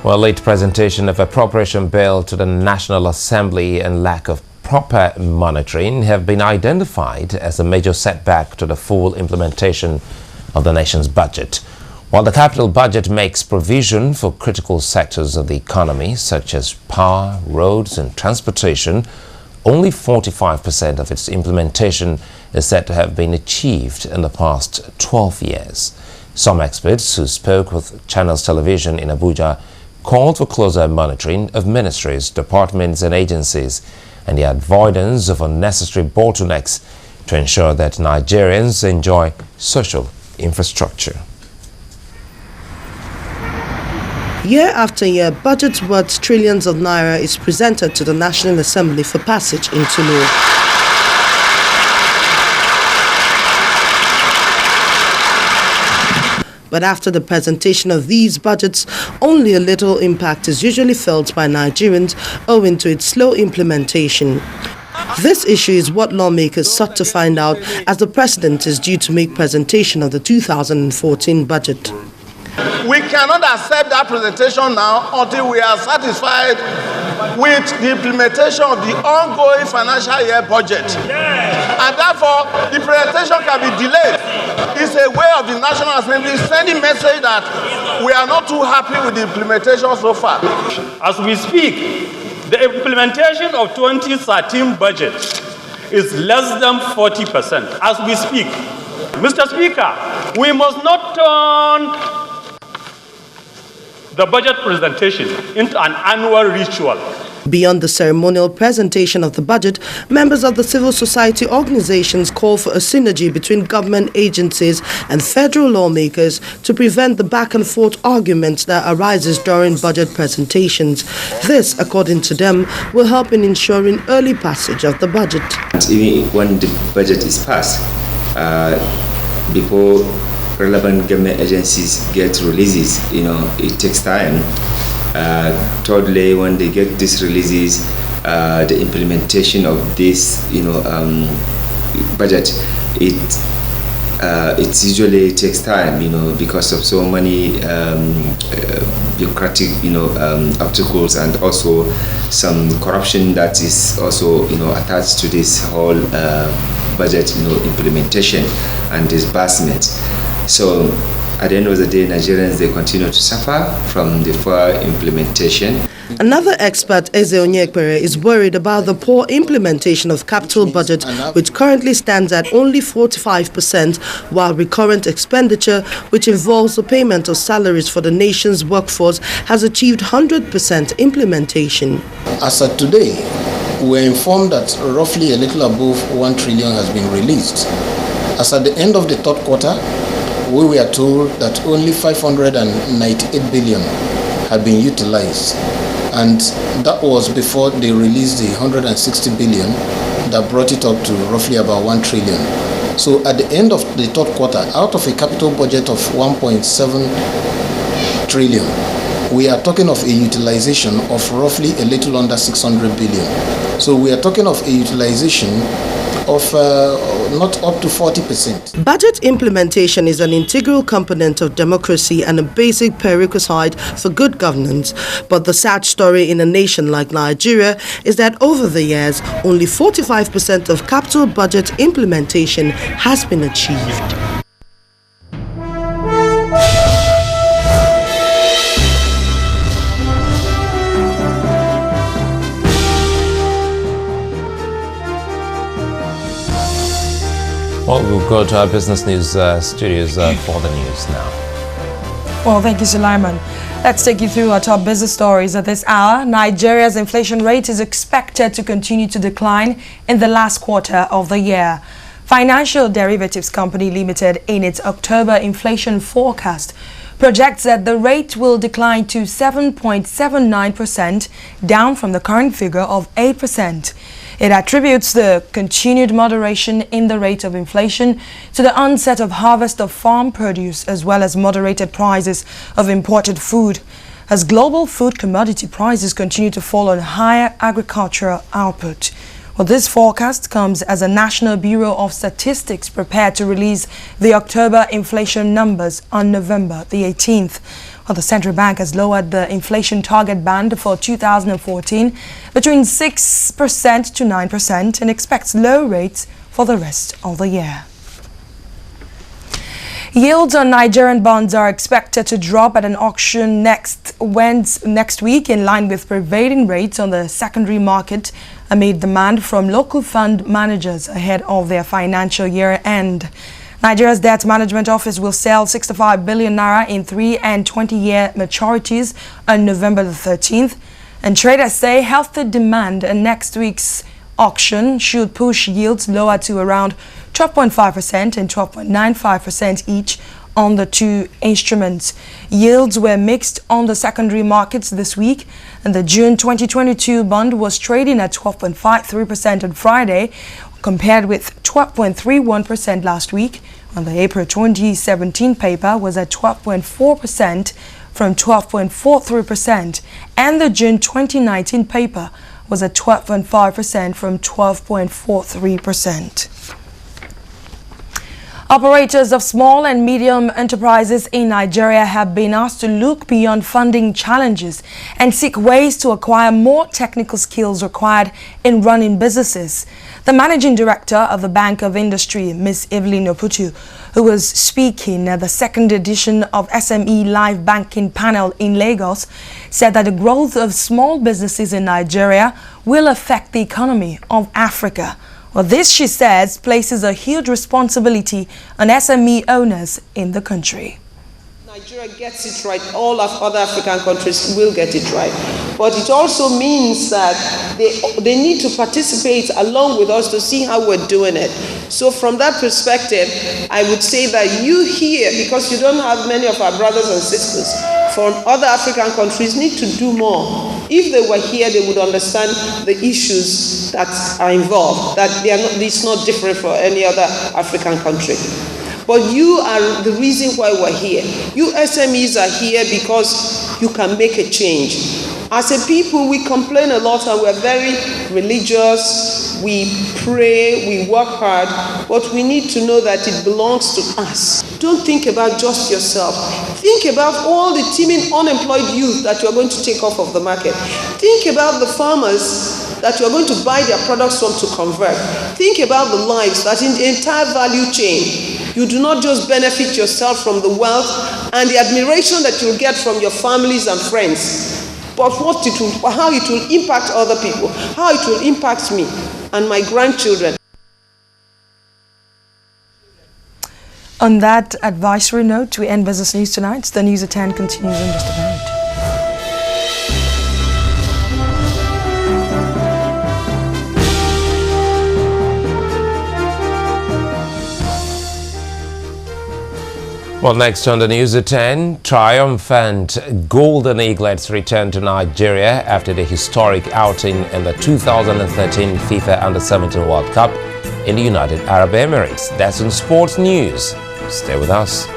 Well, late presentation of appropriation bill to the National Assembly and lack of proper monitoring have been identified as a major setback to the full implementation of the nation's budget. While the capital budget makes provision for critical sectors of the economy, such as power, roads and transportation, only 45% of its implementation is said to have been achieved in the past 12 years. Some experts who spoke with Channels Television in Abuja called for closer monitoring of ministries, departments and agencies and the avoidance of unnecessary bottlenecks to ensure that Nigerians enjoy social infrastructure. Year after year, budget worth trillions of naira is presented to the National Assembly for passage into law. But after the presentation of these budgets, only a little impact is usually felt by Nigerians owing to its slow implementation. This issue is what lawmakers sought to find out as the president is due to make presentation of the 2014 budget. We cannot accept that presentation now until we are satisfied with the implementation of the ongoing financial year budget. And therefore, the presentation can be delayed. It's a way of the National Assembly sending message that we are not too happy with the implementation so far. As we speak, the implementation of 2013 budget is less than 40% as we speak. Mr. Speaker, we must not turn the budget presentation into an annual ritual. Beyond the ceremonial presentation of the budget, members of the civil society organizations call for a synergy between government agencies and federal lawmakers to prevent the back-and-forth arguments that arises during budget presentations. This, according to them, will help in ensuring early passage of the budget. Even when the budget is passed, before relevant government agencies get releases, it takes time. Thirdly, when they get these releases, the implementation of this, budget, it usually takes time, because of so many bureaucratic, obstacles and also some corruption that is also, attached to this whole budget, implementation and disbursement. So at the end of the day, Nigerians, they continue to suffer from the poor implementation. Another expert, Eze Onyekpere, is worried about the poor implementation of capital budget, which currently stands at only 45%, while recurrent expenditure, which involves the payment of salaries for the nation's workforce, has achieved 100% implementation. As of today, we are informed that roughly a little above 1 trillion has been released. As at the end of the third quarter, we were told that only 598 billion had been utilized, and that was before they released the 160 billion that brought it up to roughly about 1 trillion. So at the end of the third quarter, out of a capital budget of 1.7 trillion, we are talking of a utilization of roughly a little under 600 billion. So we are talking of a utilization of not up to 40%. Budget implementation is an integral component of democracy and a basic prerequisite for good governance. But the sad story in a nation like Nigeria is that over the years, only 45% of capital budget implementation has been achieved. Well, we'll go to our business news studios for the news now. Well, thank you, Sulaiman. Let's take you through our top business stories at this hour. Nigeria's inflation rate is expected to continue to decline in the last quarter of the year. Financial Derivatives Company Limited, in its October inflation forecast, projects that the rate will decline to 7.79%, down from the current figure of 8%. It attributes the continued moderation in the rate of inflation to the onset of harvest of farm produce as well as moderated prices of imported food, as global food commodity prices continue to fall on higher agricultural output. Well, this forecast comes as the National Bureau of Statistics prepared to release the October inflation numbers on November the 18th. Well, the central bank has lowered the inflation target band for 2014 between 6% to 9% and expects low rates for the rest of the year. Yields on Nigerian bonds are expected to drop at an auction next week in line with prevailing rates on the secondary market amid demand from local fund managers ahead of their financial year end. Nigeria's Debt Management Office will sell 65 billion naira in 3- and 20-year maturities on November the 13th. And traders say healthy demand in next week's auction should push yields lower to around 12.5% and 12.95% each on the two instruments. Yields were mixed on the secondary markets this week, and the June 2022 bond was trading at 12.53% on Friday, compared with 12.31% last week, while the April 2017 paper was at 12.4% from 12.43%, and the June 2019 paper was at 12.5% from 12.43%. Operators of small and medium enterprises in Nigeria have been asked to look beyond funding challenges and seek ways to acquire more technical skills required in running businesses. The managing director of the Bank of Industry, Ms. Evelyn Oputu, who was speaking at the second edition of SME Live Banking Panel in Lagos, said that the growth of small businesses in Nigeria will affect the economy of Africa. Well, this, she says, places a huge responsibility on SME owners in the country. Nigeria gets it right, all of other African countries will get it right. But it also means that they need to participate along with us to see how we're doing it. So from that perspective, I would say that you here, because you don't have many of our brothers and sisters from other African countries, need to do more. If they were here, they would understand the issues that are involved, that it's not different for any other African country. But you are the reason why we're here. You SMEs are here because you can make a change. As a people, we complain a lot and we're very religious, we pray, we work hard, but we need to know that it belongs to us. Don't think about just yourself. Think about all the teeming unemployed youth that you're going to take off of the market. Think about the farmers that you're going to buy their products from to convert. Think about the lives that in the entire value chain, you do not just benefit yourself from the wealth and the admiration that you'll get from your families and friends, but how it will impact other people, how it will impact me and my grandchildren. On that advisory note, we end Business News tonight. The News at 10 continues in just a moment. Well, next on the News at 10, triumphant Golden Eaglets return to Nigeria after the historic outing in the 2013 FIFA Under-17 World Cup in the United Arab Emirates. That's in sports news. Stay with us.